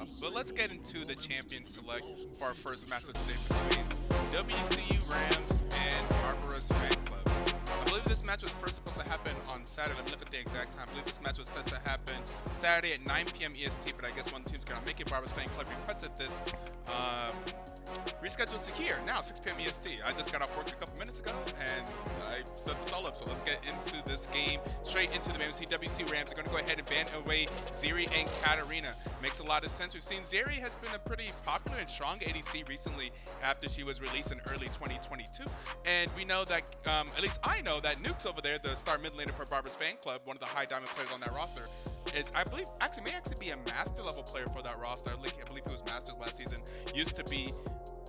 playoffs. But let's get into the champion select for our first matchup today between WCU Rams and Barbaros Fanclub. I believe this match was first supposed to happen on Saturday. Let me look at the exact time. I believe this match was set to happen Saturday at 9 p.m. EST, but I guess one team's gonna make it. Barbaros Fanclub requested this rescheduled to here now, 6 p.m. EST. I just got off work a couple minutes ago and I set this all up. So let's get into this game, straight into the game. WC Rams are going to go ahead and ban away Zeri and Katarina. Makes a lot of sense. We've seen Zeri has been a pretty popular and strong ADC recently after she was released in early 2022. And we know that, at least I know that Nuke's over there, the star mid laner for Barbaros Fanclub, one of the high diamond players on that roster, is, I believe, may actually be a master level player for that roster. I believe he was masters last season. Used to be,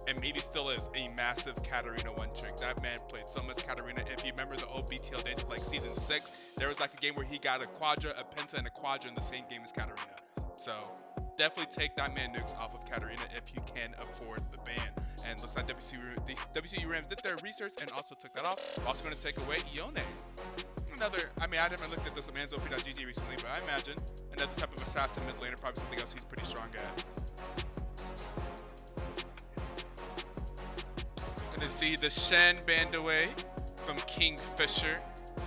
and maybe still is, a massive Katarina one trick. That man played so much Katarina. If you remember the old BTL days of like season 6, there was like a game where he got a quadra, a penta, and a quadra in the same game as Katarina. So definitely take that man Nukes off of Katarina if you can afford the ban. And looks like WCU Rams did their research and also took that off. Also going to take away Etoe. Another, I haven't looked at this on manzop.gg recently, but I imagine another type of assassin mid laner, probably something else he's pretty strong at. To see the Shen banned away from Kingfisher,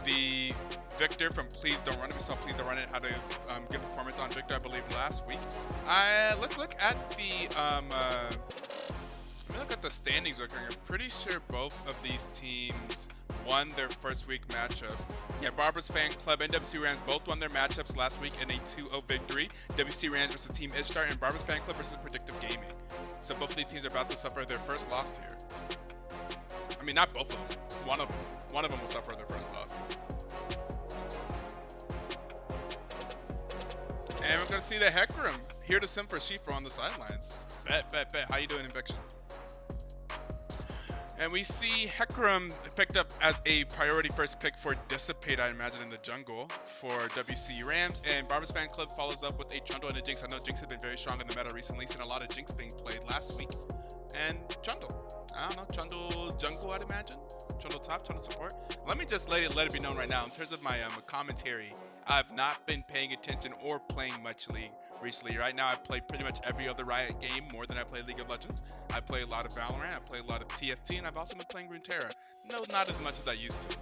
the Victor from Please Don't Run It. We saw Please Don't Run It, how to good performance on Victor, I believe, last week. Let's look at the standings real quick. I'm pretty sure both of these teams won their first week matchup. Yeah, Barbaros Fanclub and WC Rams both won their matchups last week in a 2-0 victory. WC Rams versus Team Ishtar and Barbaros Fanclub versus Predictive Gaming. So both of these teams are about to suffer their first loss here. I mean, not both of them. One of them. One of them will suffer their first loss. And we're going to see the Hecarim here to sim for Shifa on the sidelines. Bet. How you doing, Infection? And we see Hecarim picked up as a priority first pick for Dissipate, I imagine, in the jungle for WCU Rams. And Barbaros Fanclub follows up with a Trundle and a Jinx. I know Jinx has been very strong in the meta recently. Seen a lot of Jinx being played last week. And Trundle. I don't know, Trundle jungle, I'd imagine. Trundle top, Trundle support. Let me just let it be known right now. In terms of my commentary, I've not been paying attention or playing much League recently. Right now, I play pretty much every other Riot game more than I play League of Legends. I play a lot of Valorant, I play a lot of TFT, and I've also been playing Runeterra. No, not as much as I used to.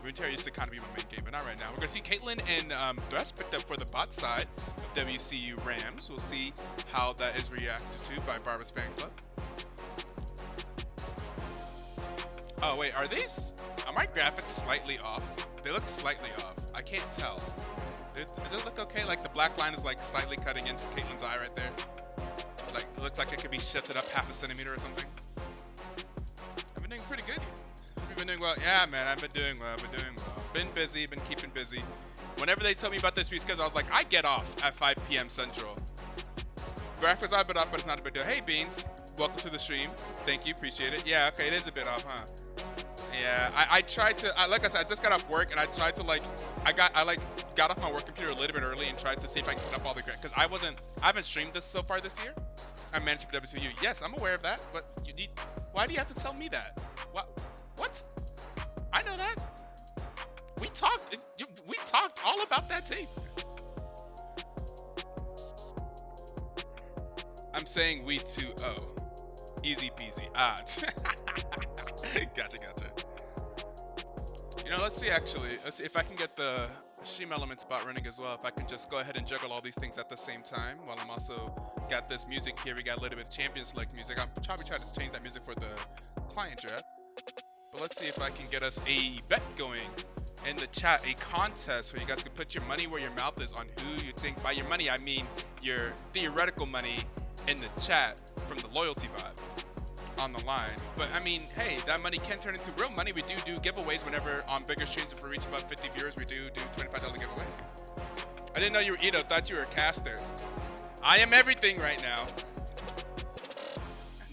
Runeterra used to kind of be my main game, but not right now. We're going to see Caitlyn and Thresh picked up for the bot side of WCU Rams. We'll see how that is reacted to by Barbaros Fanclub. Oh wait, are my graphics slightly off? They look slightly off. I can't tell. Does it look okay? Like the black line is like slightly cutting into Caitlyn's eye right there. Like it looks like it could be shifted up half a centimeter or something. I've been doing pretty good. You've been doing well. Yeah, man, I've been doing well. Been busy, been keeping busy. Whenever they tell me about this reschedule, I was like, I get off at 5 p.m. Central. Graphics are a bit off, but it's not a big deal. Hey, Beans, welcome to the stream. Thank you, appreciate it. Yeah, okay, it is a bit off, huh? Yeah, I tried to, like I said, I just got off work and I tried to I got off my work computer a little bit early and tried to see if I can put up all the because I haven't streamed this so far this year. I'm managing for WCU. Yes, I'm aware of that, but why do you have to tell me that? What? I know that. We talked all about that tape. I'm saying we 2-0. Easy peasy. Gotcha. You know, let's see if I can get the stream element spot running as well. If I can just go ahead and juggle all these things at the same time while I'm also got this music here. We got a little bit of Champion Select music. I'm probably trying to change that music for the client draft. But let's see if I can get us a bet going in the chat, a contest where you guys can put your money where your mouth is on who you think. By your money, I mean your theoretical money in the chat from the loyalty vibe on the line. But I mean, hey, that money can turn into real money. We do giveaways whenever on bigger streams. If we reach about 50 viewers, we do $25 giveaways. I didn't know you were Etoe. Thought you were a caster. I am everything right now.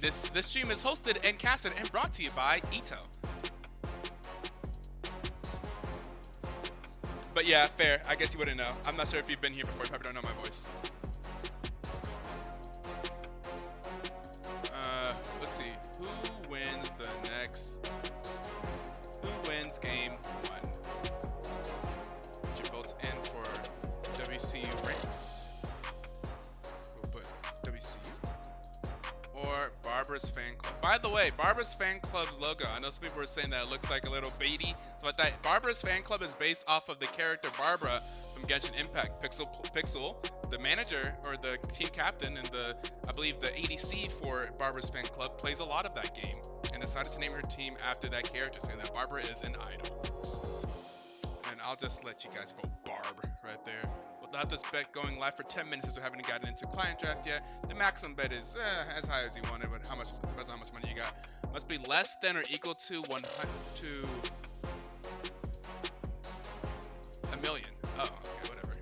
This stream is hosted and casted and brought to you by Etoe. But yeah, fair. I guess you wouldn't know. I'm not sure if you've been here before. You probably don't know my voice. Let's see. Who wins game 1? Put your votes in for WCU Rams. We'll put WCU Barbara's Fan Club. By the way, Barbara's Fan Club's logo, I know some people were saying that it looks like a little baity, but that Barbara's Fan Club is based off of the character Barbara from Genshin Impact. Pixel, the manager or the team captain and I believe the ADC for Barbara's Fan Club, plays a lot of that game and decided to name her team after that character, saying that Barbara is an idol. And I'll just let you guys vote Barb right there. We'll have this bet going live for 10 minutes since we haven't gotten into client draft yet. The maximum bet is as high as you want it, but depends on how much money you got. Must be less than or equal to 100 to a million. Oh, okay, whatever.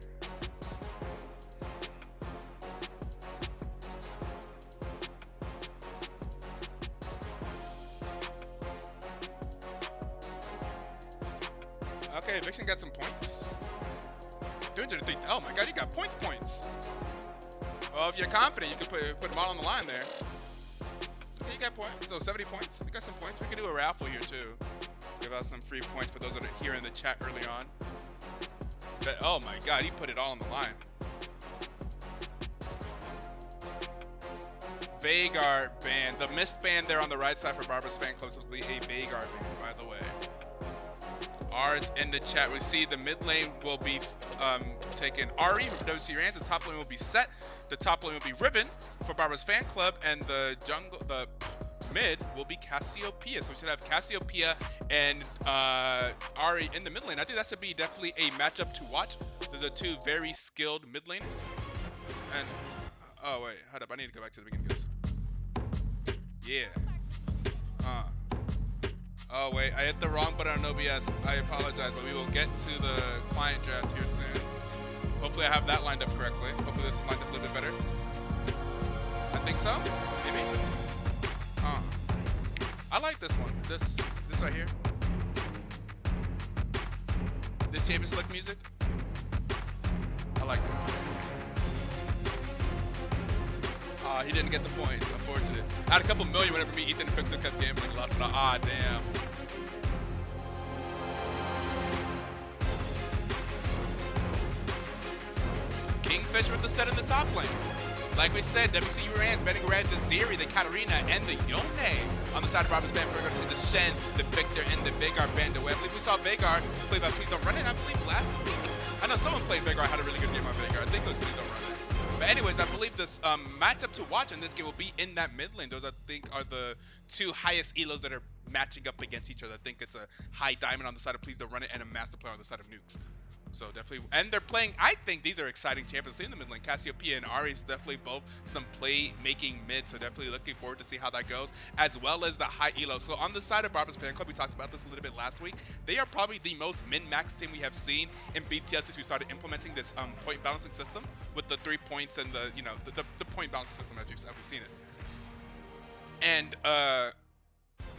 Okay, Eviction got some points. 203. Oh my god, you got points. Well, if you're confident, you can put them all on the line there. Okay, you got points. So 70 points. You got some points. We can do a raffle here too. Give out some free points for those that are here in the chat early on. But, oh my god, he put it all on the line. Veigar band. The mist band there on the right side for Barbara's Fan Club will be a Veigar band, by the way. R's in the chat. We see the mid lane will be taking Ari from WCU Rams. The top lane will be Set. The top lane will be Riven for Barbara's Fan Club, and the mid will be Cassiopeia. So we should have Cassiopeia and Ari in the mid lane. I think that should be definitely a matchup to watch. Those are two very skilled mid laners. And oh wait, hold up. I need to go back to the beginning of this. Yeah. Oh wait, I hit the wrong button on OBS. I apologize, but we will get to the client draft here soon. Hopefully I have that lined up correctly. Hopefully this is lined up a little bit better. I think so, maybe. I like this one. This right here. This Shaven Slick music. I like it. He didn't get the points, unfortunate. I had a couple million whenever me, Ethan, and Pixel kept gambling, lost it all. Ah, damn. Kingfish with the set in the top lane. Like we said, WCU Rams betting around the Zeri, the Katarina, and the Yone. On the side of Robert's band, we're going to see the Shen, the Victor, and the Veigar band away. I believe we saw Veigar play by Please Don't Run It, I believe, last week. I know someone played Veigar, had a really good game on Veigar. I think it was Please Don't Run It. But anyways, I believe this matchup to watch in this game will be in that mid lane. Those, I think, are the two highest elos that are matching up against each other. I think it's a high diamond on the side of Please Don't Run It and a master player on the side of Nukes. So definitely, and they're playing, I think these are exciting champions in the mid lane. Cassiopeia and Ari is definitely both some play-making mid, so definitely looking forward to see how that goes, as well as the high elo. So on the side of Barbara's Fan Club, we talked about this a little bit last week. They are probably the most min-max team we have seen in BTL since we started implementing this point balancing system with the 3 points and the, you know, the point balancing system as we've seen it. And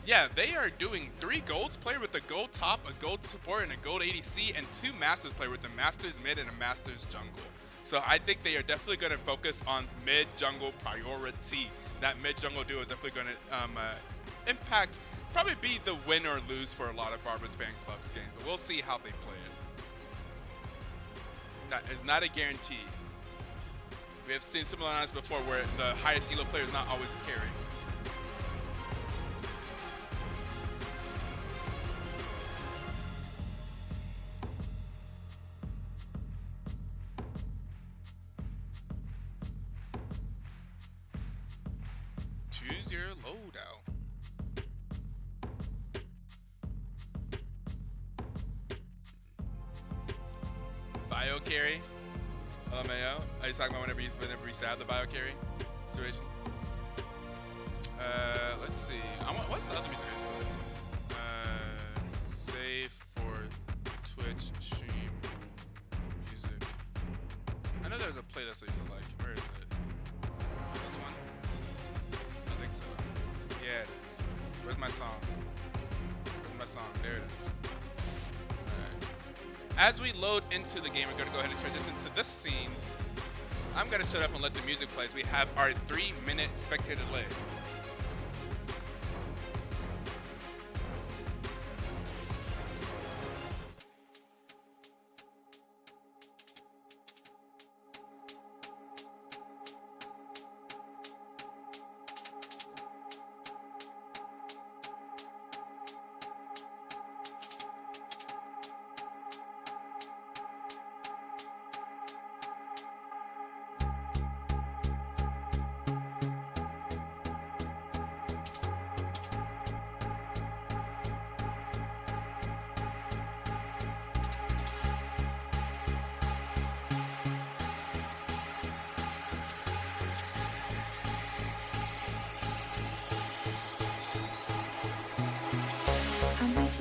yeah, they are doing 3 golds player with a gold top, a gold support, and a gold ADC, and 2 masters player with a masters mid and a masters jungle. So I think they are definitely going to focus on mid jungle priority. That mid jungle duo is definitely going to impact, probably be the win or lose for a lot of Barbara's Fan Club's games, but we'll see how they play it. That is not a guarantee. We have seen similar lines before where the highest elo player is not always the carry. Choose your loadout. Bio carry. LMAO. Are you talking about whenever you stab the bio carry situation? Let's see. What's the other music I save for Twitch stream music. I know there's a playlist I used to like. Where is it? This one? I think so. Yeah, it is. Where's my song? Where's my song? There it is. Alright. As we load into the game, we're going to go ahead and transition to this scene. I'm going to shut up and let the music play as we have our 3-minute spectator delay.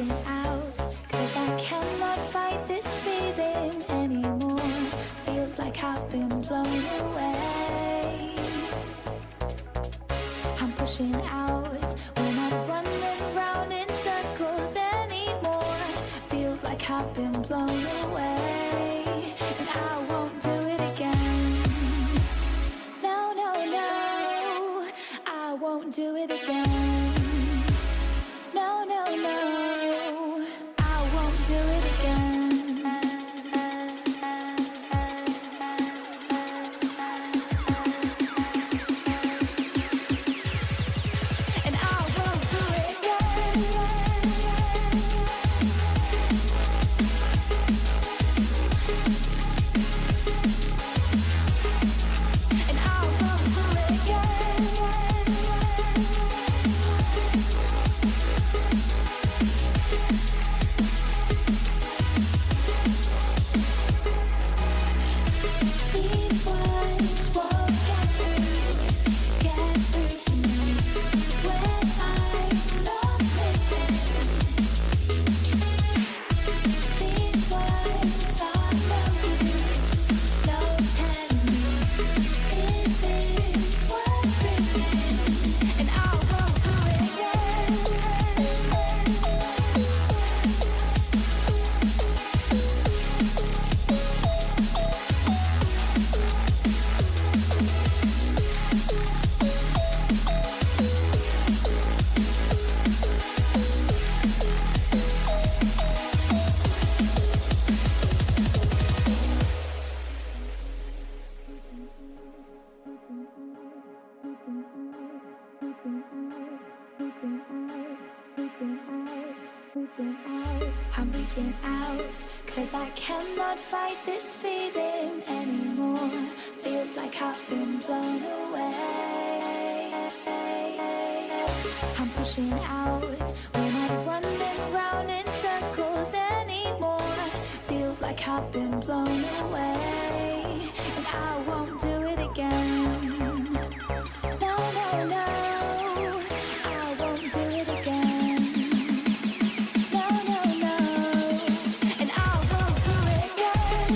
pushing out, cause I cannot fight this feeling anymore. Feels like I've been blown away. I'm pushing out, we're not running round in circles anymore. Feels like I've been blown away, and I won't do it again. No, no, no, I won't do it again. No, no, no, I won't do it again. And I won't do it again. And I won't do it again. These words won't get through to me when I'm not listening. These words are no use, no telling me, is this worth risking? And I won't do it again. I'm reaching out, cause I cannot fight this feeling anymore. Feels like I've been blown away. I'm pushing out, we're not running round in circles anymore. Feels like I've been blown away, and I won't do it again. No, no, no, I won't do it again. No, no, no, and I won't do it again.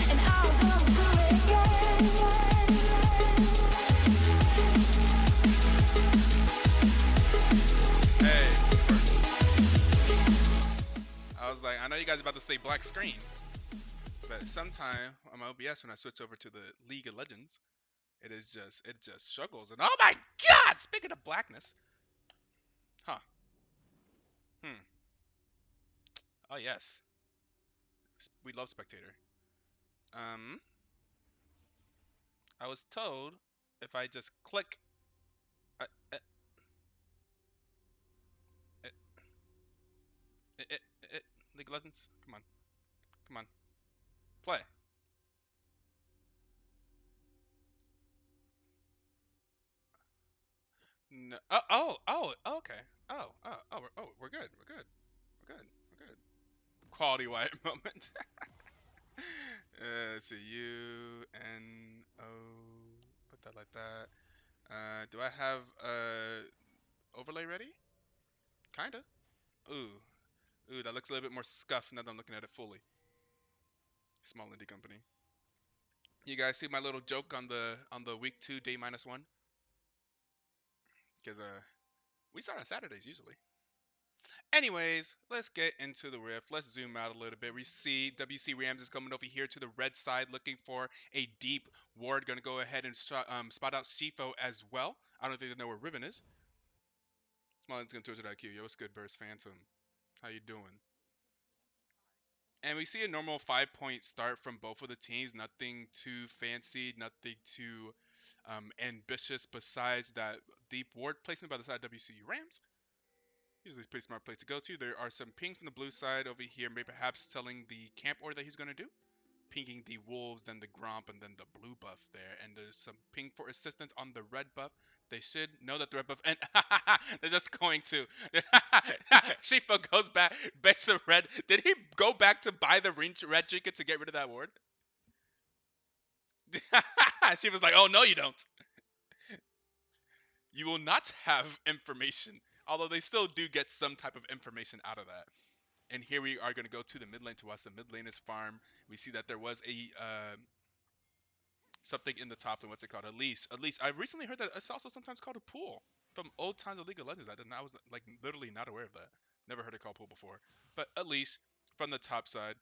And I won't do it again. Hey, I was like, I know you guys about to say black screen, but sometime on my OBS when I switch over to the League of Legends, it just struggles. And oh my God! Speaking of blackness, huh? Hmm. Oh yes, we love spectator. Um, I was told if I just click, uh, uh, uh, uh, uh, uh, League of Legends. Come on, play. No. Oh, okay. We're good. We're good. We're good. We're good. Quality white moment. Let's see. U N O. Put that like that. Do I have overlay ready? Kinda. Ooh. Ooh, that looks a little bit more scuffed now that I'm looking at it fully. Small indie company. You guys see my little joke on the week 2 day -1? Because we start on Saturdays usually. Anyways, let's get into the rift. Let's zoom out a little bit. We see WC Rams is coming over here to the red side looking for a deep ward. Going to go ahead and spot out Shifo as well. I don't think they know where Riven is. Small's going to turn to that Q. Yo, what's good, Burst Phantom? How you doing? And we see a normal 5-point start from both of the teams. Nothing too fancy, nothing too ambitious besides that deep ward placement by the side of WCU Rams. Usually a pretty smart place to go to. There are some pings from the blue side over here, maybe perhaps telling the camp order that he's going to do. Pinging the wolves, then the gromp, and then the blue buff there. And there's some ping for assistance on the red buff. They should know that the red buff, and they're just going to. Shifa goes back, bets a red. Did he go back to buy the red trinket to get rid of that ward? She was like, "Oh no, you don't. You will not have information." Although they still do get some type of information out of that. And here we are going to go to the mid lane to watch the mid laners farm. We see that there was a something in the top lane. What's it called? A leash. A leash. I recently heard that it's also sometimes called a pool from old times of League of Legends. I was like literally not aware of that. Never heard it called pool before. But at least from the top side,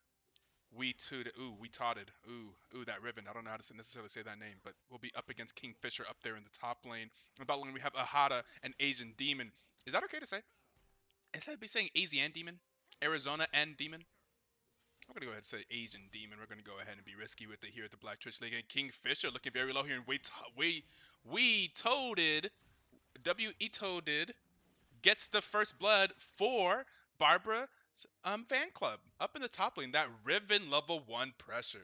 we totted. Ooh, that Riven. I don't know how to necessarily say that name, but we'll be up against Kingfisher up there in the top lane. In the bottom lane, we have Ahata and Asian Demon. Is that okay to say? Instead of be saying Asian Demon, Arizona and Demon, I'm gonna go ahead and say Asian Demon. We're gonna go ahead and be risky with it here at the Black Twitch League. And Kingfisher looking very low here, and we toted. Etoe did gets the first blood for Barbara's fan club up in the top lane. That Riven level 1 pressure.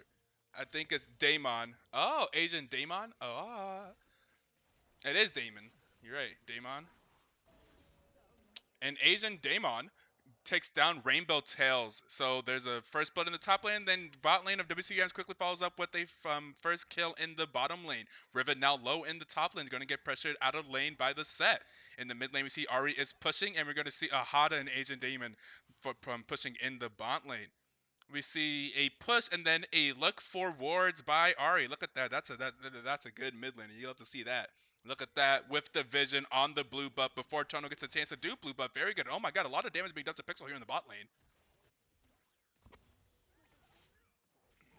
I think it's Damon. Oh, Asian Damon. Oh, it is Damon. You're right, Damon. And Asian Damon takes down Rainbow Tails. So there's a first blood in the top lane, then bot lane of WCU quickly follows up with a first kill in the bottom lane. Riven now low in the top lane is going to get pressured out of lane by the set. In the mid lane, we see Ari is pushing, and we're going to see Ahata and Asian Damon from pushing in the bot lane. We see a push and then a look for wards by Ari. Look at that. That's a good mid laner. You'll have to see that. Look at that with the vision on the blue buff before Tono gets a chance to do blue buff. Very good. Oh my god, a lot of damage being done to Pixel here in the bot lane.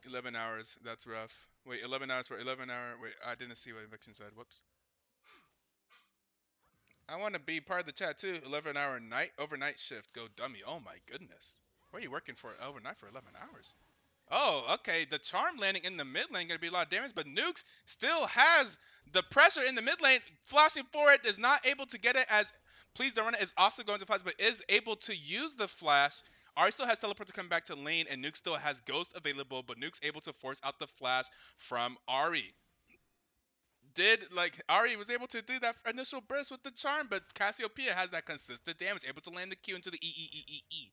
11 hours. That's rough. Wait, 11 hours for 11 hour. Wait, I didn't see what Eviction said. Whoops. I want to be part of the chat too. 11-hour overnight shift. Go dummy. Oh my goodness. Where are you working for overnight for 11 hours? Oh, okay. The charm landing in the mid lane gonna be a lot of damage, but Nukes still has the pressure in the mid lane. Flashing for it is not able to get it as Please Don't Run It is also going to flash, but is able to use the flash. Ari still has teleport to come back to lane, and Nuke still has Ghost available, but Nuke's able to force out the flash from Ari. Ari was able to do that initial burst with the charm, but Cassiopeia has that consistent damage, able to land the Q into the E.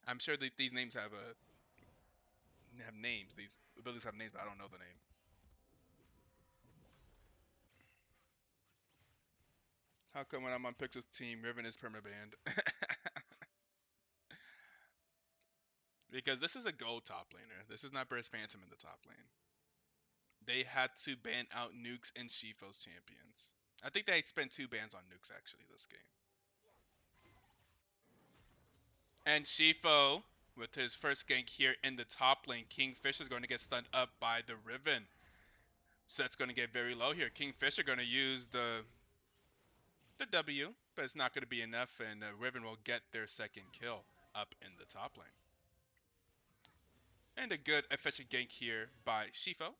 I'm sure that these names have names. These abilities have names, but I don't know the name. How come when I'm on Pixel's team, Riven is permabanned? Because this is a gold top laner. This is not Burst Phantom in the top lane. They had to ban out Nukes and Shifo's champions. I think they spent 2 bans on Nukes actually this game. And Shifo, with his first gank here in the top lane, Kingfisher is going to get stunned up by the Riven. So that's going to get very low here. Kingfisher going to use the W, but it's not going to be enough, and Riven will get their second kill up in the top lane. And a good efficient gank here by Shifo.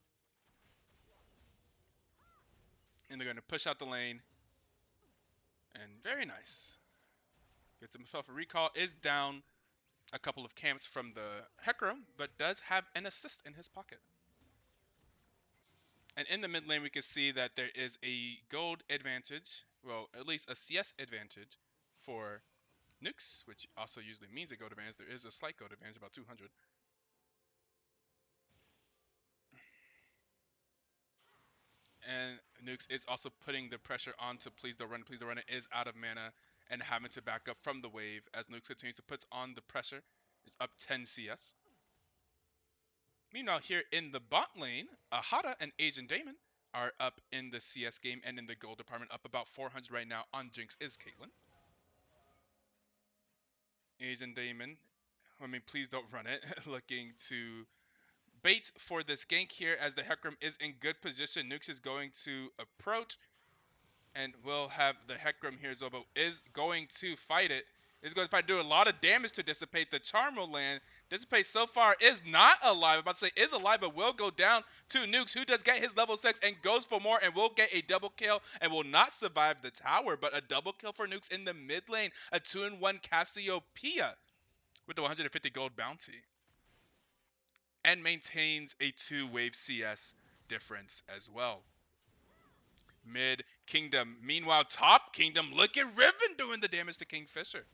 And they're going to push out the lane. And very nice. Gets himself a recall. Is down a couple of camps from the Hecarim, but does have an assist in his pocket. And in the mid lane, we can see that there is a gold advantage. Well, at least a CS advantage for Nukes, which also usually means a gold advantage. There is a slight gold advantage, about 200. And Nukes is also putting the pressure on to Please Don't Run. Please Don't Run It is out of mana and having to back up from the wave as Nukes continues to put on the pressure. It's up 10 CS. Meanwhile, here in the bot lane, Ahata and Asian Damon are up in the CS game and in the gold department, up about 400 right now. On Jinx is Caitlyn. Asian Damon, Please Don't Run It, looking to bait for this gank here as the Hecarim is in good position. Nukes is going to approach and we'll have the Hecarim here. Zobo is going to fight it. Is going to try to do a lot of damage to dissipate. The charm will land. Dissipate so far is not alive. I'm about to say is alive, but will go down to Nukes, who does get his level 6 and goes for more and will get a double kill and will not survive the tower. But a double kill for Nukes in the mid lane. A 2-in-1 Cassiopeia with the 150 gold bounty. And maintains a 2-wave CS difference as well. Mid Kingdom. Meanwhile, top Kingdom, look at Riven doing the damage to Kingfisher.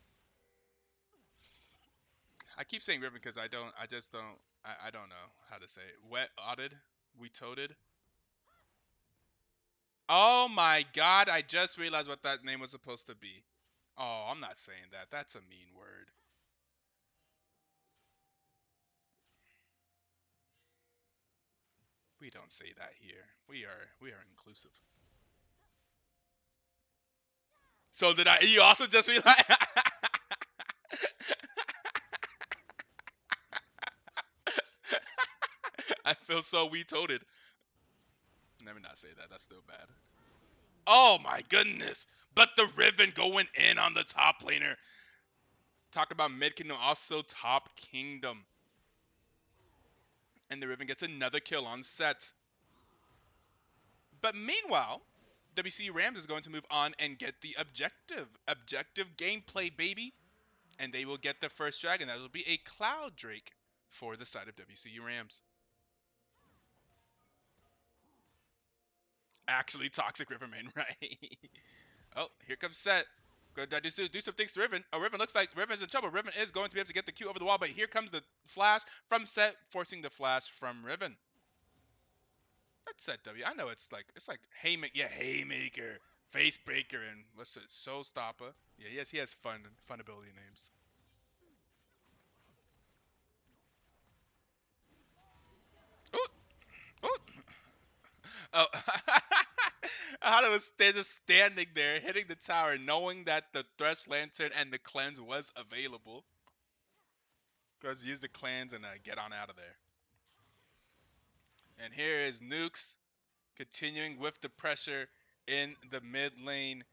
I keep saying Riven because I don't know how to say it. Wet Otted, we toted. Oh my god, I just realized what that name was supposed to be. Oh, I'm not saying that. That's a mean word. We don't say that here. We are inclusive. So did I? You also just realize? I feel so we toted. Let me not say that. That's still bad. Oh my goodness! But the Riven going in on the top laner. Talk about mid kingdom, also top kingdom. And the Riven gets another kill on set. But meanwhile, WCU Rams is going to move on and get the objective. Objective gameplay, baby. And they will get the first dragon. That will be a Cloud Drake for the side of WCU Rams. Actually, Toxic Riverman, right? Oh, here comes Set. Go do some things to Riven. Oh, Riven looks like Riven's in trouble. Riven is going to be able to get the Q over the wall, but here comes the flash from Set, forcing the flash from Riven. That's Set W. I know it's like Haymaker, yeah, Haymaker, Facebreaker, and what's it, Showstopper. Yeah, yes, he has fun ability names. Oh, oh, oh. Hana was just standing there, hitting the tower, knowing that the Thresh Lantern and the cleanse was available. Because use the cleanse and get on out of there. And here is Nukes continuing with the pressure in the mid lane.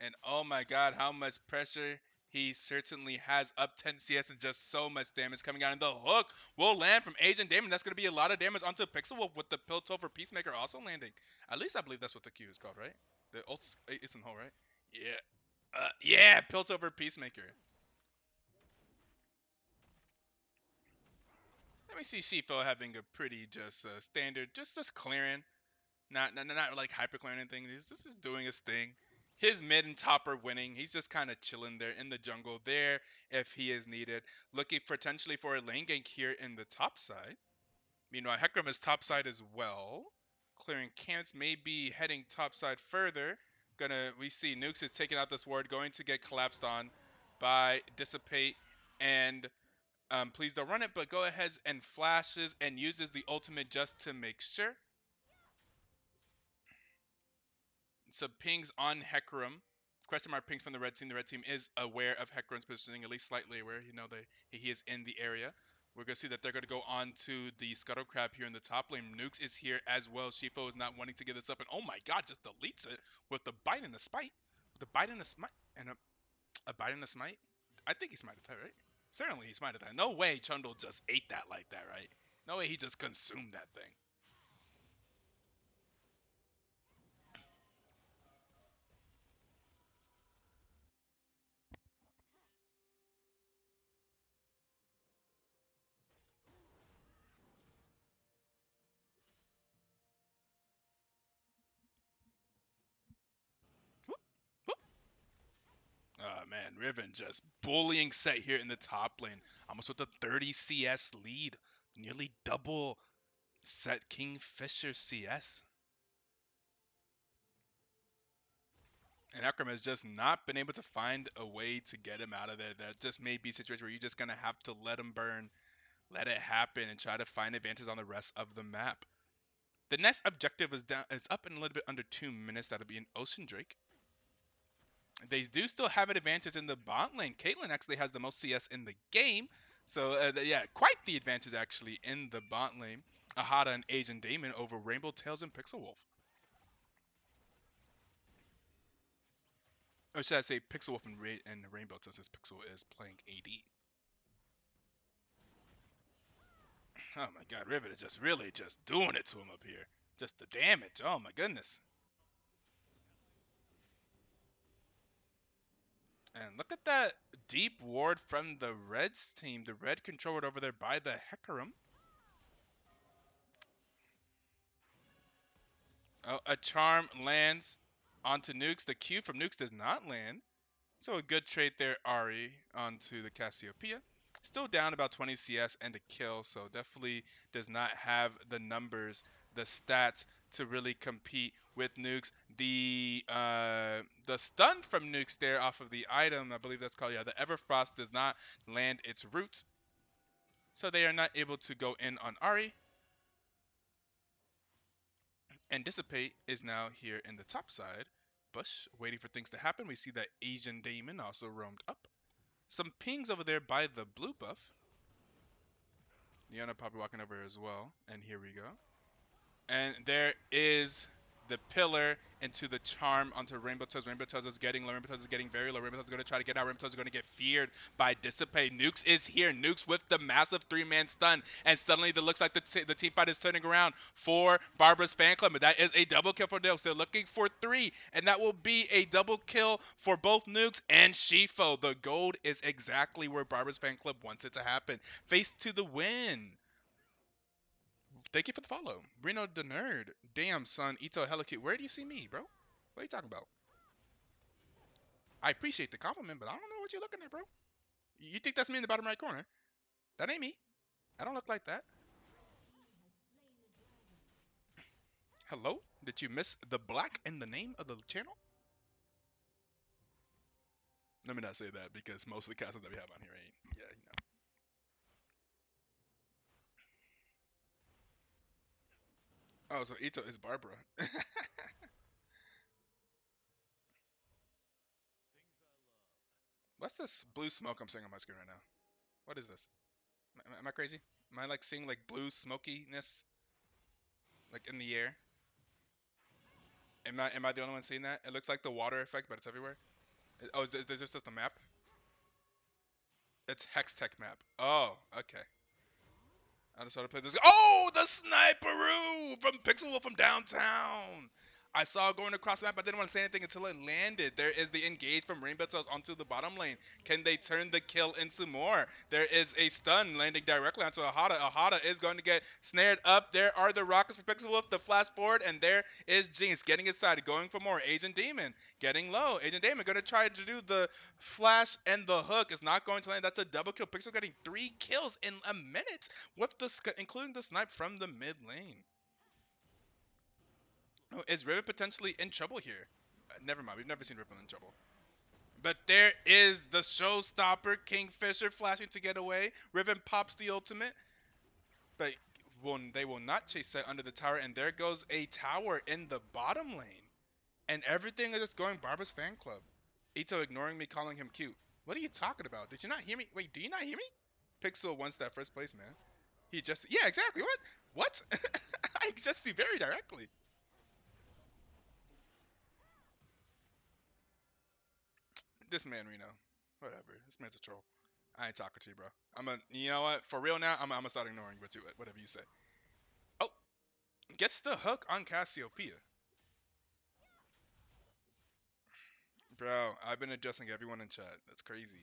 And oh my god, how much pressure he certainly has. Up 10 CS and just so much damage coming out. And the hook will land from Agent Damon. That's going to be a lot of damage onto Pixel Wolf with the Piltover Peacemaker also landing. At least I believe that's what the Q is called, right? The ult's it's in hole, right? Yeah. Yeah, Piltover Peacemaker. Let me see Shifo having a pretty just standard, just clearing. Not like hyper clearing anything. He's just doing his thing. His mid and top are winning. He's just kind of chilling there in the jungle there if he is needed. Looking potentially for a lane gank here in the top side. Meanwhile, Hecarim is top side as well. Clearing camps, maybe heading top side further. We see Nukes is taking out this ward, going to get collapsed on by Dissipate and please don't run it, but go ahead and flashes and uses the ultimate just to make sure. So pings on Hecarim. Question mark pings from the red team. The red team is aware of Hecarim's positioning, at least slightly aware. You know he is in the area. We're going to see that they're going to go on to the Scuttle Crab here in the top lane. Nukes is here as well. Shifo is not wanting to give this up. And oh my god, just deletes it with the bite and the spite. With the bite and the smite. And a bite and the smite? I think he smited that, right? Certainly he smited that. No way Chundle just ate that like that, right? No way he just consumed that thing. Oh man, Riven just bullying Set here in the top lane. Almost with a 30 CS lead. Nearly double Set Kingfisher CS. And Akram has just not been able to find a way to get him out of there. That just may be a situation where you're just going to have to let him burn, let it happen, and try to find advantage on the rest of the map. The next objective is up in a little bit under 2 minutes. That'll be an Ocean Drake. They do still have an advantage in the bot lane. Caitlyn actually has the most CS in the game. So, yeah, quite the advantage actually in the bot lane. Ahada and Agent Damon over Rainbow Tails and Pixel Wolf. Or should I say Pixel Wolf and, Rainbow Tails, since Pixel is playing AD. Oh my god, Rivet is just really just doing it to him up here. Just the damage. Oh my goodness. And look at that deep ward from the Reds team. The Red controlled over there by the Hecarim. Oh, a charm lands onto Nukes. The Q from Nukes does not land. So a good trade there, Ari, onto the Cassiopeia. Still down about 20 CS and a kill, so definitely does not have the numbers, the stats to really compete with Nukes. The stun from nukes there off of the item, I believe that's called, yeah, the Everfrost does not land its roots, so they are not able to go in on Ari. And Dissipate is now here in the top side. Bush, waiting for things to happen. We see that Asian Damon also roamed up. Some pings over there by the blue buff. Leona probably walking over as well. And here we go. And there is the pillar into the charm onto Rainbow Toes. Rainbow Toes is getting low. Rainbow Toes is getting very low. Rainbow Toes is going to try to get out. Rainbow Toes is going to get feared by Dissipate. Nukes is here. Nukes with the massive three-man stun. And suddenly it looks like the team fight is turning around for Barbara's fan club. And that is a double kill for Nukes. They're looking for 3. And that will be a double kill for both Nukes and Shifo. The gold is exactly where Barbara's fan club wants it to happen. Face to the win. Thank you for the follow. Reno the Nerd. Damn, son. Etoe hella cute. Where do you see me, bro? What are you talking about? I appreciate the compliment, but I don't know what you're looking at, bro. You think that's me in the bottom right corner? That ain't me. I don't look like that. Hello? Did you miss the black in the name of the channel? Let me not say that because most of the castles that we have on here ain't. Yeah, you know. Oh, so Etoe is Barbara. What's this blue smoke I'm seeing on my screen right now? What is this? Am I crazy? Am I like seeing like blue smokiness like in the air? Am I the only one seeing that? It looks like the water effect, but it's everywhere. Oh, is this just the map? It's Hextech map. Oh, okay. I just want to play this. Oh, the sniperoo from Pixel Wolf from downtown. I saw it going across the map. I didn't want to say anything until it landed. There is the engage from Rainbow Toes onto the bottom lane. Can they turn the kill into more? There is a stun landing directly onto Ahada. Ahada is going to get snared up. There are the rockets for Pixel Wolf, the flash forward, and there is Jinx getting his side, going for more. Agent Demon getting low. Agent Demon going to try to do the flash and the hook. Is not going to land. That's a double kill. Pixel getting 3 kills in a minute with the including the snipe from the mid lane. Oh, is Riven potentially in trouble here? Never mind, we've never seen Riven in trouble. But there is the showstopper, Kingfisher flashing to get away. Riven pops the ultimate, but they will not chase that under the tower, and there goes a tower in the bottom lane. And everything is just going Barbara's fan club. Etoe ignoring me, calling him cute. What are you talking about? Did you not hear me? Wait, do you not hear me? Pixel wants that first place, man. He just, yeah, exactly. What? I just see very directly. This man, Reno. Whatever. This man's a troll. I ain't talking to you, bro. You know what? For real now, I'm gonna start ignoring whatever you say. Oh, gets the hook on Cassiopeia. Bro, I've been adjusting everyone in chat. That's crazy.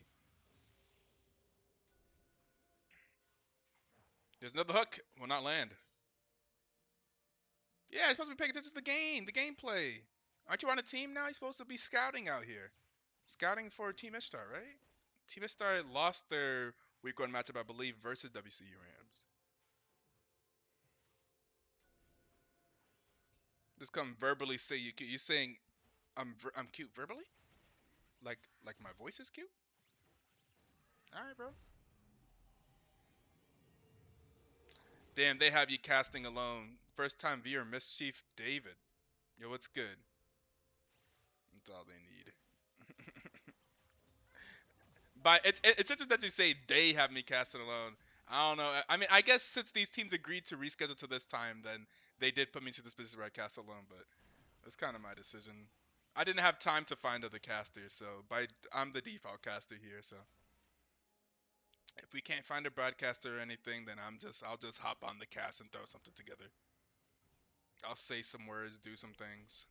There's another hook. Will not land. Yeah, you're supposed to be paying attention to the gameplay. Aren't you on a team now? You're supposed to be scouting out here. Scouting for Team Ishtar, right? Team Ishtar lost their week 1 matchup, I believe, versus WCU Rams. Just come verbally say you cute. You saying I'm cute verbally? Like my voice is cute? All right, bro. Damn, they have you casting alone. First time viewer, Mischief David. Yo, what's good? That's all they need. But it's interesting that you say they have me casting alone. I don't know. I mean, I guess since these teams agreed to reschedule to this time, then they did put me into this position where I cast alone. But it's kind of my decision. I didn't have time to find other casters, so I'm the default caster here. So if we can't find a broadcaster or anything, then I'll just hop on the cast and throw something together. I'll say some words, do some things.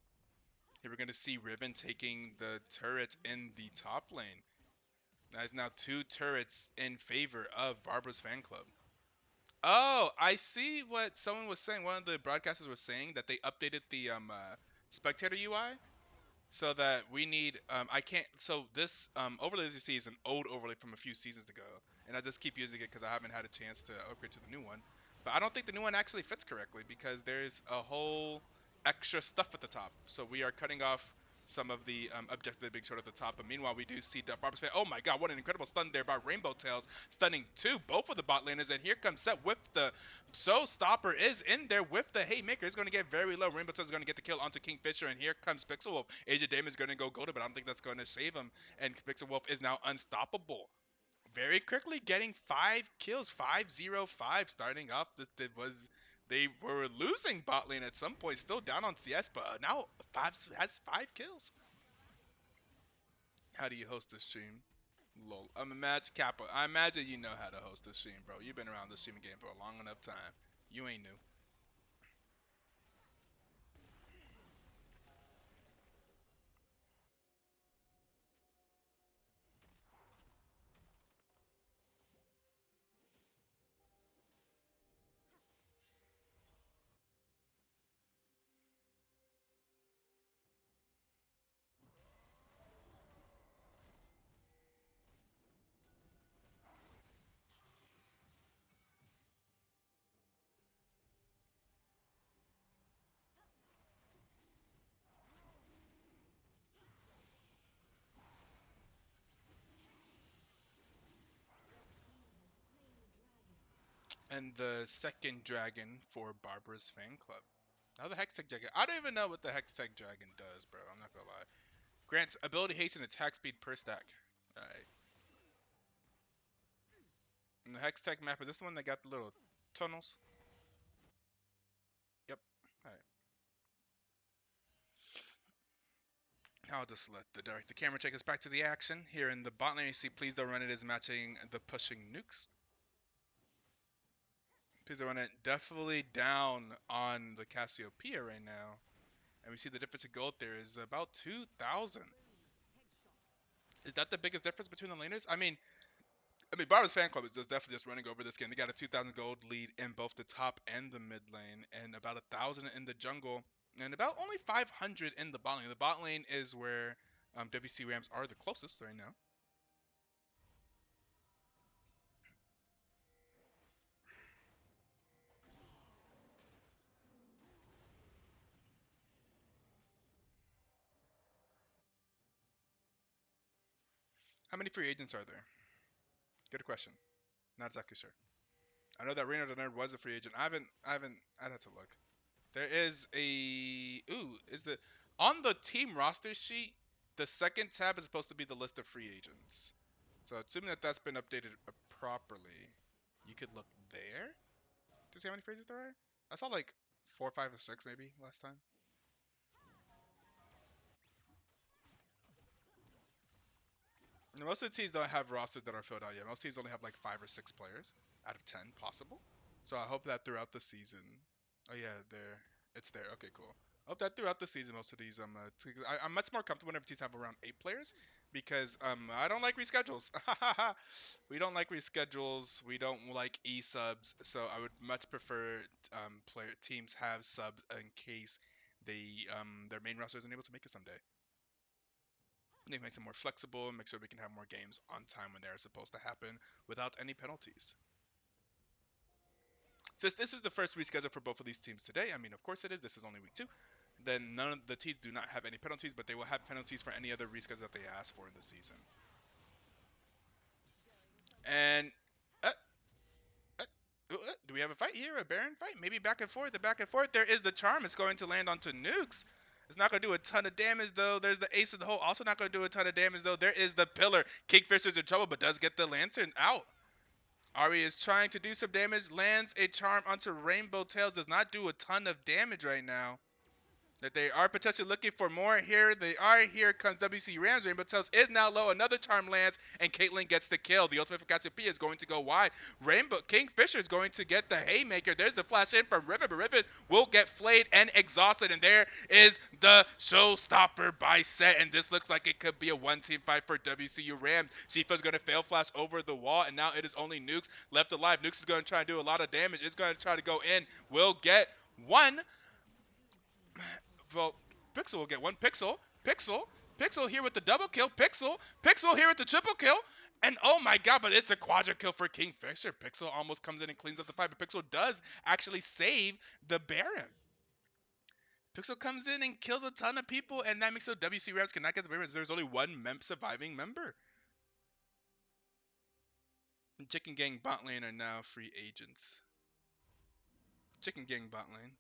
Here we're gonna see Ribbon taking the turret in the top lane. That is now 2 turrets in favor of Barbara's fan club. Oh, I see what someone was saying. One of the broadcasters was saying that they updated the spectator UI so that we need I can't so this overlay that you see is an old overlay from a few seasons ago, and I just keep using it because I haven't had a chance to upgrade to the new one. But I don't think the new one actually fits correctly because there's a whole extra stuff at the top. So we are cutting off some of the objective being showed at the top. But meanwhile, we do see that Barber's fan. Oh my god, what an incredible stun there by Rainbow Tails. Stunning both of the bot laners. And here comes Set with the So Stopper is in there with the Haymaker. It's going to get very low. Rainbow Tails is going to get the kill onto Kingfisher. And here comes Pixel Wolf. Age of Damon is going to go golden, but I don't think that's going to save him. And Pixel Wolf is now unstoppable. Very quickly getting 5 kills, 5-0-5 starting up. They were losing bot lane at some point, still down on CS, but now has 5 kills. How do you host a stream? Lol. I imagine you know how to host a stream, bro. You've been around the streaming game for a long enough time. You ain't new. And the second dragon for Barbara's fan club. Now the Hextech Dragon. I don't even know what the Hextech Dragon does, bro. I'm not gonna lie. Grants ability haste and attack speed per stack. Alright. And the Hextech map, is this the one that got the little tunnels? Yep. Alright. I'll just let the camera take us back to the action. Here in the bot lane, you see Please Don't Run It is matching the pushing nukes. Please Don't Run It definitely down on the Cassiopeia right now. And we see the difference in gold there is about 2,000. Is that the biggest difference between the laners? I mean, Barbara's fan club is definitely just running over this game. They got a 2,000 gold lead in both the top and the mid lane, and about 1,000 in the jungle, and about only 500 in the bot lane. The bot lane is where WC Rams are the closest right now. How many free agents are there? Good question. Not exactly sure. I know that Reno the Nerd was a free agent. I'd have to look. There is is the on the team roster sheet, the second tab is supposed to be the list of free agents. So assuming that that's been updated properly, you could look there to see how many free agents there are. I saw like 4, 5, or 6 maybe last time. And most of the teams don't have rosters that are filled out yet. Most teams only have like 5 or 6 players out of 10 possible. So I hope that throughout the season, oh yeah, it's there. Okay, cool. I hope that throughout the season, most of these, I'm much more comfortable whenever teams have around 8 players because I don't like reschedules. We don't like reschedules. We don't like e-subs. So I would much prefer player teams have subs in case their main roster isn't able to make it someday. It makes it more flexible and make sure we can have more games on time when they're supposed to happen without any penalties. Since this is the first reschedule for both of these teams today, I mean, of course it is. This is only week 2. Then none of the teams do not have any penalties, but they will have penalties for any other reschedules that they ask for in the season. And do we have a fight here? A Baron fight? Maybe back and forth. The back and forth. There is the charm. It's going to land onto nukes. It's not going to do a ton of damage, though. There's the ace of the hole. Also not going to do a ton of damage, though. There is the pillar. Kingfisher's in trouble, but does get the lantern out. Ari is trying to do some damage, lands a charm onto Rainbow Tails, does not do a ton of damage right now. That they are potentially looking for more here. They are. Here comes WC Rams. Rainbow Tails is now low. Another charm lands, and Caitlyn gets the kill. The ultimate for Cassiopeia is going to go wide. Kingfisher is going to get the haymaker. There's the flash in from Riven, but Riven will get flayed and exhausted. And there is the showstopper by Set. And this looks like it could be a one-team fight for WCU Rams. Shifa's going to fail flash over the wall, and now it is only Nukes left alive. Nukes is going to try and do a lot of damage. It's going to try to go in. Will get one. Well, Pixel will get one. Pixel here with the double kill. Pixel here with the triple kill. And oh my god, but it's a quadra kill for Kingfisher. Pixel almost comes in and cleans up the fight, but Pixel does actually save the Baron. Pixel comes in and kills a ton of people, and that makes so WC Rams cannot get the Ravens. There's only one surviving member. Chicken Gang bot lane are now free agents. Chicken Gang bot lane.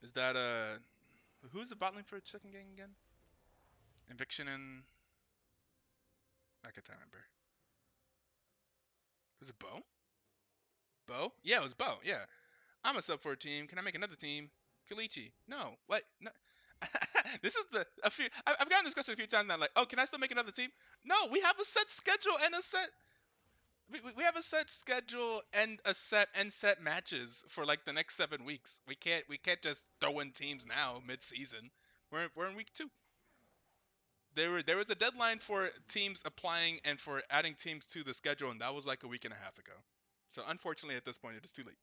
Is that who's the bot lane for Chicken Gang again? Eviction and I can't remember. Was it Bo? Bo? Yeah, it was Bo. Yeah. I'm a sub for a team. Can I make another team? Kalichi. No. What? No. This is I've gotten this question a few times now. Like, oh, can I still make another team? No, we have a set schedule and a set. We have a set schedule and a set matches for like the next 7 weeks. We can't just throw in teams now mid season. We're in week 2. There was a deadline for teams applying and for adding teams to the schedule, and that was like a week and a half ago. So unfortunately, at this point, it is too late.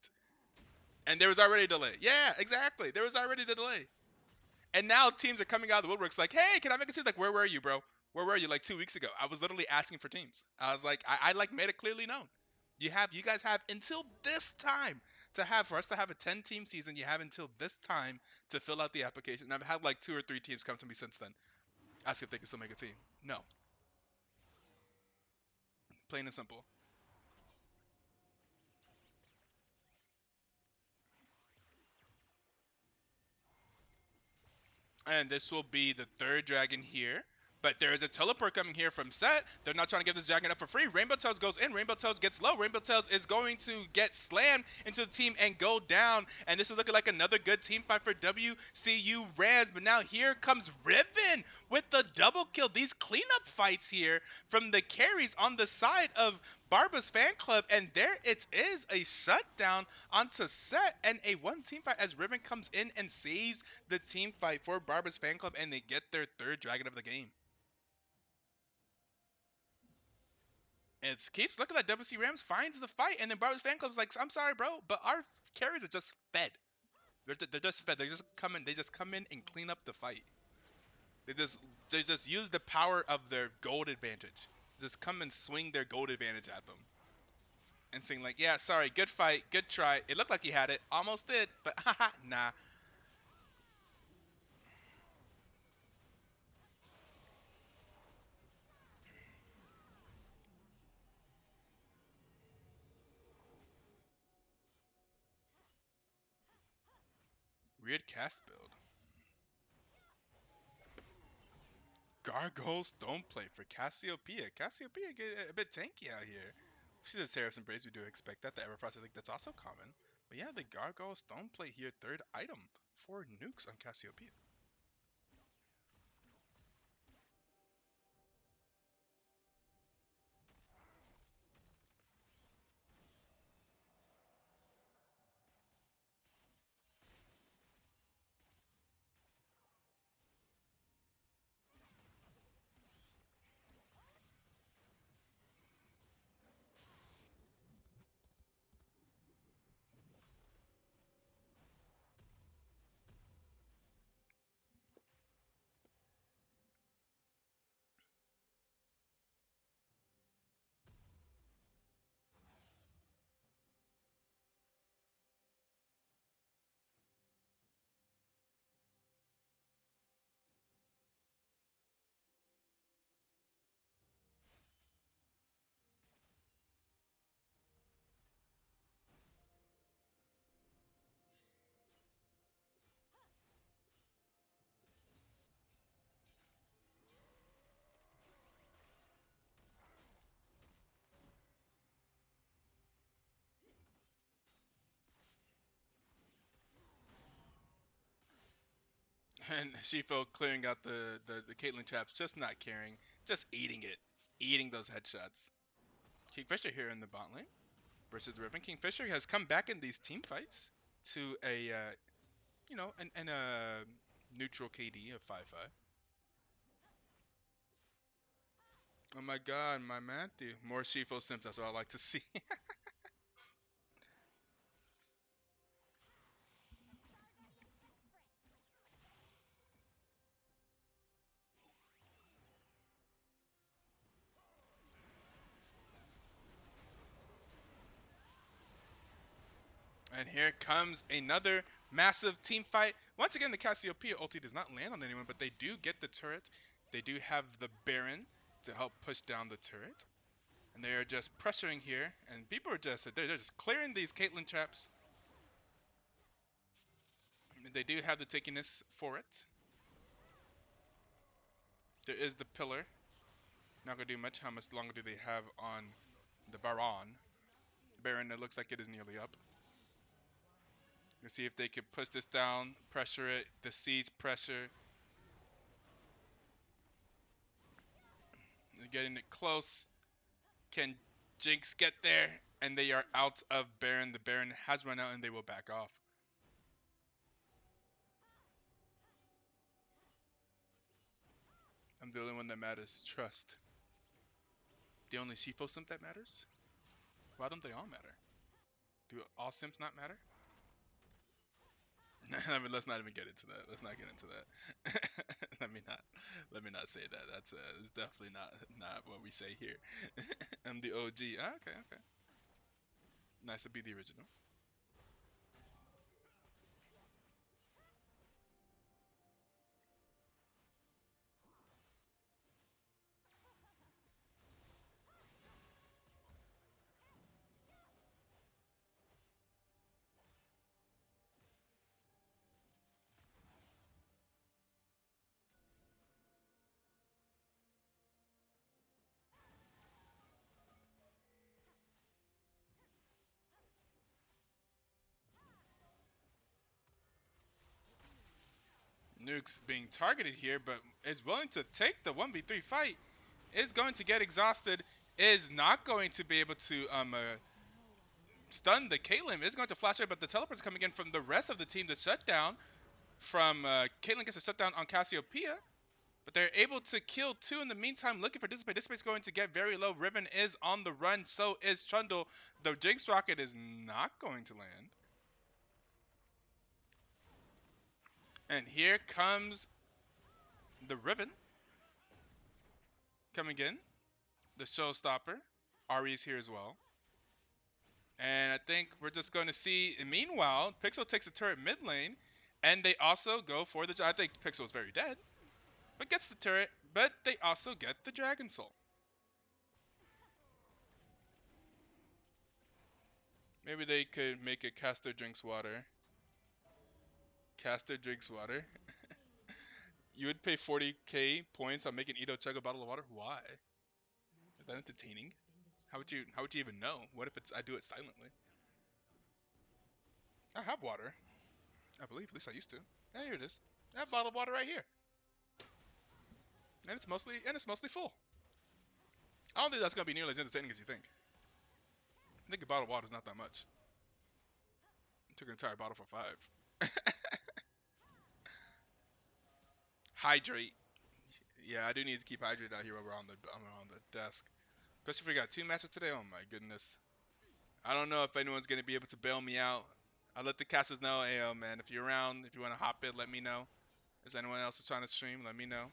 And there was already a delay. Yeah, exactly. There was already the delay. And now teams are coming out of the woodworks like, hey, can I make a team? Like, where were you, bro? Where were you like 2 weeks ago? I was literally asking for teams. I was like, I like made it clearly known. You guys have until this time for us to have a 10-team season. You have until this time to fill out the application. And I've had like 2 or 3 teams come to me since then, ask if they can still make a team. No. Plain and simple. And this will be the 3rd dragon here. But there is a teleport coming here from Set. They're not trying to give this dragon up for free. Rainbow Tails goes in. Rainbow Tails gets low. Rainbow Tails is going to get slammed into the team and go down. And this is looking like another good team fight for WCU Rams. But now here comes Riven with the double kill. These cleanup fights here from the carries on the side of Barba's fan club. And there it is, a shutdown onto Set and a 1-team fight as Riven comes in and saves the team fight for Barba's fan club. And they get their 3rd dragon of the game. It keeps looking like WC Rams finds the fight, and then Barber's fan club's like, "I'm sorry, bro, but our carries are just fed. They're just fed. They just come in. They just come in and clean up the fight. They just use the power of their gold advantage. Just come and swing their gold advantage at them, and saying like, yeah, sorry, good fight, good try. It looked like he had it, almost did, but haha, nah." Weird cast build. Gargoyles don't play for Cassiopeia. Cassiopeia get a bit tanky out here. See the Seraphs Embrace, we do expect that. The Everfrost, I think that's also common. But yeah, the Gargoyles don't play here. 3rd item for nukes on Cassiopeia. And Shifo clearing out the Caitlyn traps, just not caring, just eating it, eating those headshots. Kingfisher here in the bot lane versus the Riven. Kingfisher has come back in these team fights to a an neutral KD of 5-5. Oh my god, my Matthew. More Shifo Sims, that's what I like to see. And here comes another Massive team fight. Once again, the Cassiopeia ulti does not land on anyone, but they do get the turret. They do have the Baron to help push down the turret. And they are just pressuring here, and people are just they're just clearing these Caitlyn traps. They do have the takiness for it. There is the pillar. Not gonna do much. How much longer do they have on the Baron? Baron, it looks like it is nearly up. Let's see if they can push this down, pressure it, the siege pressure. They're getting it close. Can Jinx get there? And they are out of Baron. The Baron has run out and they will back off. I'm the only one that matters. Trust. The only Shifo simp that matters? Why don't they all matter? Do all simps not matter? I mean, let's not even get into that. Let's not get into that. let me not say that. It's definitely not what we say here. I'm the OG. Ah, okay. Nice to be the original. Nuke's being targeted here, but is willing to take the 1v3 fight. Is going to get exhausted. Is not going to be able to stun the Caitlyn. Is going to flash away, but the teleport's coming in from the rest of the team. The shutdown from Caitlyn gets a shutdown on Cassiopeia. But they're able to kill two in the meantime, looking for Dissipate. Dissipate's going to get very low. Riven is on the run, so is Trundle. The Jinx Rocket is not going to land. And here comes the Riven coming in. The Showstopper. Ari's here as well. And I think we're just going to see, meanwhile, Pixel takes the turret mid lane. And they also go for the... I think Pixel is very dead. But gets the turret. But they also get the Dragon Soul. Maybe they could make it Caster drinks water. Caster drinks water. You would pay 40k points on making Etoe chug a bottle of water? Why? Is that entertaining? How would you even know? What if I do it silently? I have water. I believe, at least I used to. Yeah, here it is. I have a bottle of water right here. And it's mostly full. I don't think that's gonna be nearly as entertaining as you think. I think a bottle of water is not that much. I took an entire bottle for 5. Hydrate. Yeah, I do need to keep hydrated out here while we're on the desk. Especially if we got 2 masters today. Oh my goodness. I don't know if anyone's gonna be able to bail me out. I'll let the casters know. Hey, man, if you're around, if you want to hop in, let me know. If there's anyone else who's trying to stream, let me know.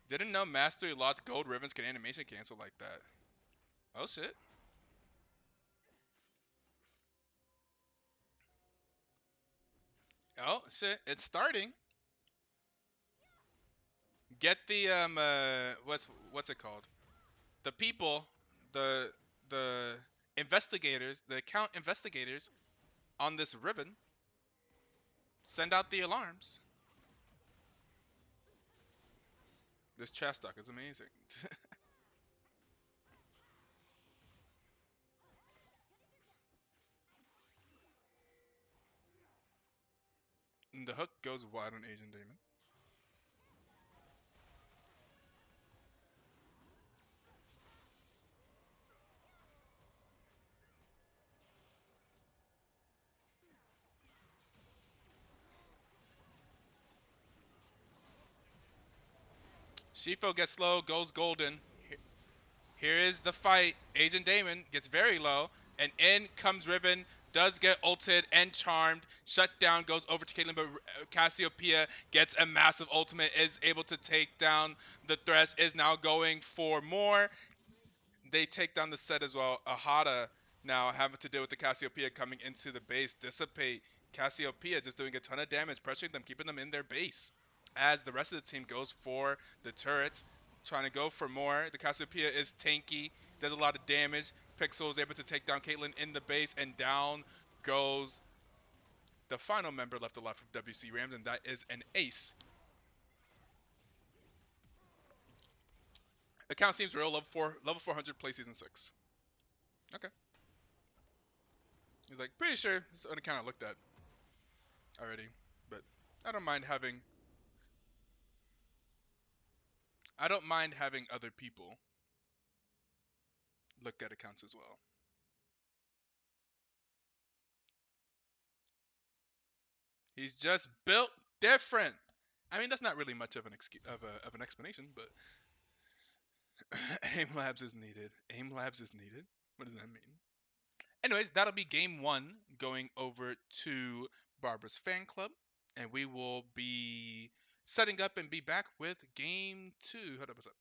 Didn't know Mastery Locked Gold Ribbons can animation cancel like that. Oh shit. Oh shit, it's starting. Get the what's it called? The people, the investigators, the account investigators on this ribbon. Send out the alarms. This trash talk is amazing. And the hook goes wide on Asian Demon. Shifo gets low, goes golden. Here is the fight. Asian Damon gets very low, and in comes Riven, does get ulted and charmed. Shutdown goes over to Caitlyn, but Cassiopeia gets a massive ultimate, is able to take down the Thresh, is now going for more. they take down the set as well. Ahata now having to deal with the Cassiopeia coming into the base. Dissipate. Cassiopeia just doing a ton of damage, pressuring them, keeping them in their base. As the rest of the team goes for the turrets, trying to go for more. The Cassiopeia is tanky, does a lot of damage. Pixel is able to take down Caitlyn in the base, and down goes the final member left alive of WC Rams, and that is an ace. Account seems real, level 400, play season 6. Okay. He's like, pretty sure it's an account I looked at already, but I don't mind having other people look at accounts as well. He's just built different. I mean, that's not really much of an of an explanation, but aim labs is needed. Aim labs is needed. What does that mean? Anyways, that'll be game 1 going over to Barbara's fan club, and we will be setting up and be back with game 2. Hold up, what's up?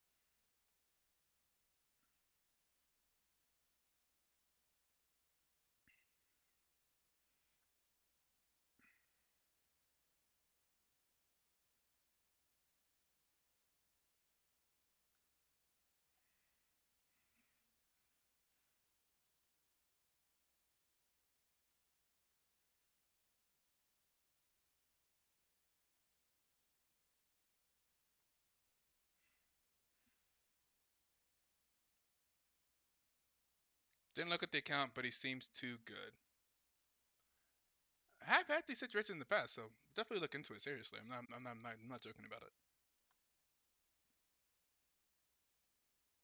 Didn't look at the account, but he seems too good. I have had these situations in the past, so definitely look into it seriously. I'm not joking about it.